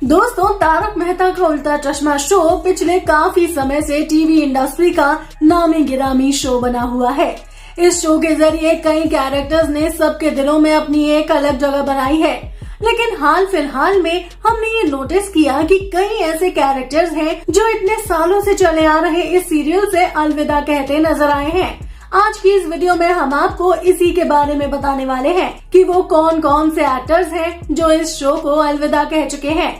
दोस्तों, तारक मेहता का उल्टा चश्मा शो पिछले काफी समय से टीवी इंडस्ट्री का नामी गिरामी शो बना हुआ है। इस शो के जरिए कई कैरेक्टर्स ने सबके दिलों में अपनी एक अलग जगह बनाई है। लेकिन हाल फिलहाल में हमने ये नोटिस किया कि कई ऐसे कैरेक्टर्स हैं जो इतने सालों से चले आ रहे इस सीरियल से अलविदा कहते नजर आए हैं। आज की इस वीडियो में हम आपको इसी के बारे में बताने वाले हैं कि वो कौन कौन से एक्टर्स हैं जो इस शो को अलविदा कह चुके हैं।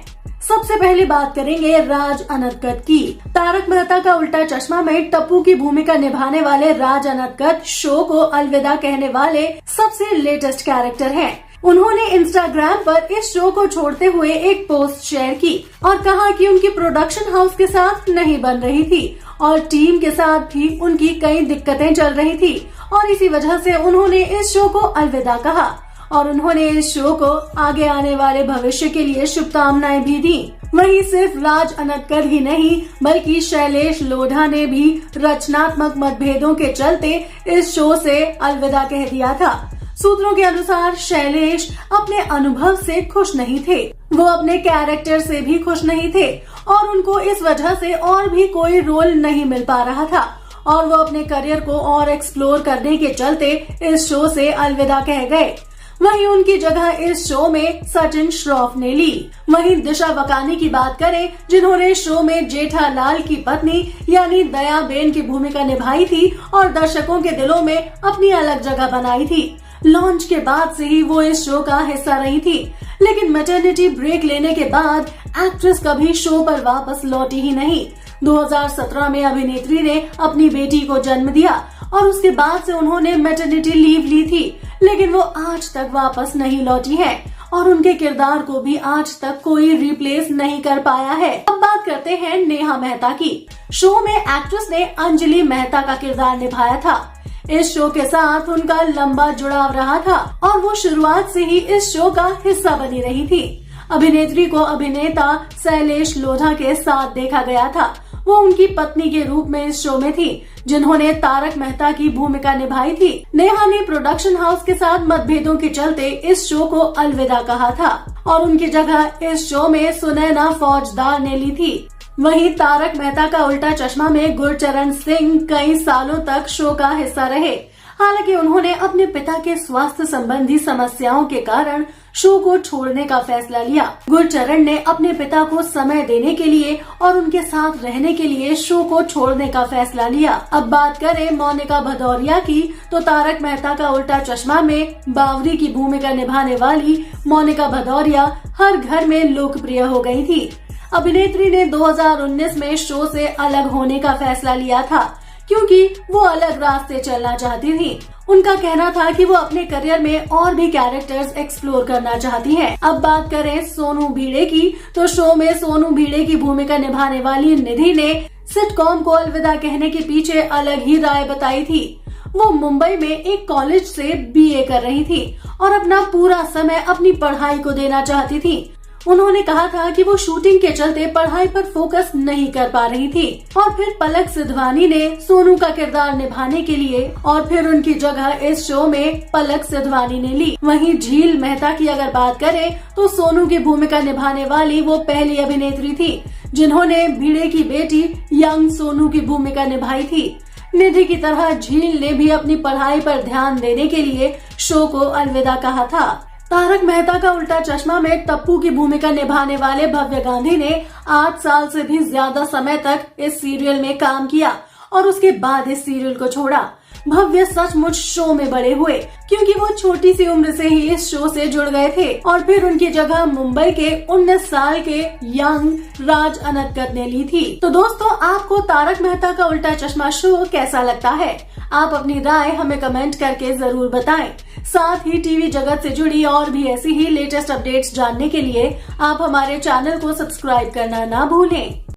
सबसे पहले बात करेंगे राज अनदकत की। तारक मेहता का उल्टा चश्मा में टप्पू की भूमिका निभाने वाले राज अनदकत शो को अलविदा कहने वाले सबसे लेटेस्ट कैरेक्टर हैं। उन्होंने इंस्टाग्राम पर इस शो को छोड़ते हुए एक पोस्ट शेयर की और कहा कि उनकी प्रोडक्शन हाउस के साथ नहीं बन रही थी और टीम के साथ भी उनकी कई दिक्कतें चल रही थी और इसी वजह से उन्होंने इस शो को अलविदा कहा और उन्होंने इस शो को आगे आने वाले भविष्य के लिए शुभकामनाएं भी दी। वहीं सिर्फ राज अनदकत ही नहीं बल्कि शैलेश लोढ़ा ने भी रचनात्मक मतभेदों के चलते इस शो से अलविदा कह दिया था। सूत्रों के अनुसार शैलेश अपने अनुभव से खुश नहीं थे, वो अपने कैरेक्टर से भी खुश नहीं थे और उनको इस वजह से और भी कोई रोल नहीं मिल पा रहा था और वो अपने करियर को और एक्सप्लोर करने के चलते इस शो से अलविदा कह गए। वहीं उनकी जगह इस शो में सचिन श्रॉफ ने ली। वहीं दिशा वकानी की बात करें, जिन्होंने शो में जेठालाल की पत्नी यानी दयाबेन की भूमिका निभाई थी और दर्शकों के दिलों में अपनी अलग जगह बनाई थी। लॉन्च के बाद से ही वो इस शो का हिस्सा रही थी, लेकिन मैटरनिटी ब्रेक लेने के बाद एक्ट्रेस कभी शो पर वापस लौटी ही नहीं। 2017 में अभिनेत्री ने अपनी बेटी को जन्म दिया और उसके बाद से उन्होंने मैटरनिटी लीव ली थी, लेकिन वो आज तक वापस नहीं लौटी है और उनके किरदार को भी आज तक कोई रिप्लेस नहीं कर पाया है। अब बात करते हैं नेहा मेहता की। शो में एक्ट्रेस ने अंजलि मेहता का किरदार निभाया था। इस शो के साथ उनका लंबा जुड़ाव रहा था और वो शुरुआत से ही इस शो का हिस्सा बनी रही थी। अभिनेत्री को अभिनेता शैलेश लोढ़ा के साथ देखा गया था। वो उनकी पत्नी के रूप में इस शो में थी, जिन्होंने तारक मेहता की भूमिका निभाई थी। नेहा ने प्रोडक्शन हाउस के साथ मतभेदों के चलते इस शो को अलविदा कहा था और उनकी जगह इस शो में सुनैना फौजदार ने ली थी। वहीं तारक मेहता का उल्टा चश्मा में गुरचरण सिंह कई सालों तक शो का हिस्सा रहे। हालांकि उन्होंने अपने पिता के स्वास्थ्य संबंधी समस्याओं के कारण शो को छोड़ने का फैसला लिया। गुरचरण ने अपने पिता को समय देने के लिए और उनके साथ रहने के लिए शो को छोड़ने का फैसला लिया। अब बात करें मोनिका भदौरिया की, तो तारक मेहता का उल्टा चश्मा में बावरी की भूमिका निभाने वाली मोनिका भदौरिया हर घर में लोकप्रिय हो गयी थी। अभिनेत्री ने 2019 में शो से अलग होने का फैसला लिया था क्योंकि वो अलग रास्ते चलना चाहती थी। उनका कहना था कि वो अपने करियर में और भी कैरेक्टर्स एक्सप्लोर करना चाहती हैं। अब बात करें सोनू भिड़े की, तो शो में सोनू भिड़े की भूमिका निभाने वाली निधि ने सिटकॉम को अलविदा कहने के पीछे अलग ही राय बताई थी। वो मुंबई में एक कॉलेज से बीए कर रही थी और अपना पूरा समय अपनी पढ़ाई को देना चाहती थी। उन्होंने कहा था कि वो शूटिंग के चलते पढ़ाई पर फोकस नहीं कर पा रही थी और फिर पलक सिधवानी ने सोनू का किरदार निभाने के लिए और फिर उनकी जगह इस शो में पलक सिधवानी ने ली। वहीं झील मेहता की अगर बात करें, तो सोनू की भूमिका निभाने वाली वो पहली अभिनेत्री थी जिन्होंने भिड़े की बेटी यंग सोनू की भूमिका निभाई थी। निधि की तरह झील ने भी अपनी पढ़ाई पर ध्यान देने के लिए शो को अलविदा कहा था। तारक मेहता का उल्टा चश्मा में टप्पू की भूमिका निभाने वाले भव्य गांधी ने 8 साल से भी ज्यादा समय तक इस सीरियल में काम किया और उसके बाद इस सीरियल को छोड़ा। भव्य सचमुच शो में बड़े हुए क्योंकि वो छोटी सी उम्र से ही इस शो से जुड़ गए थे और फिर उनकी जगह मुंबई के 19 साल के यंग राज अनदकत ने ली थी। तो दोस्तों, आपको तारक मेहता का उल्टा चश्मा शो कैसा लगता है? आप अपनी राय हमें कमेंट करके जरूर बताएं। साथ ही टीवी जगत से जुड़ी और भी ऐसी ही लेटेस्ट अपडेट्स जानने के लिए आप हमारे चैनल को सब्सक्राइब करना ना भूलें।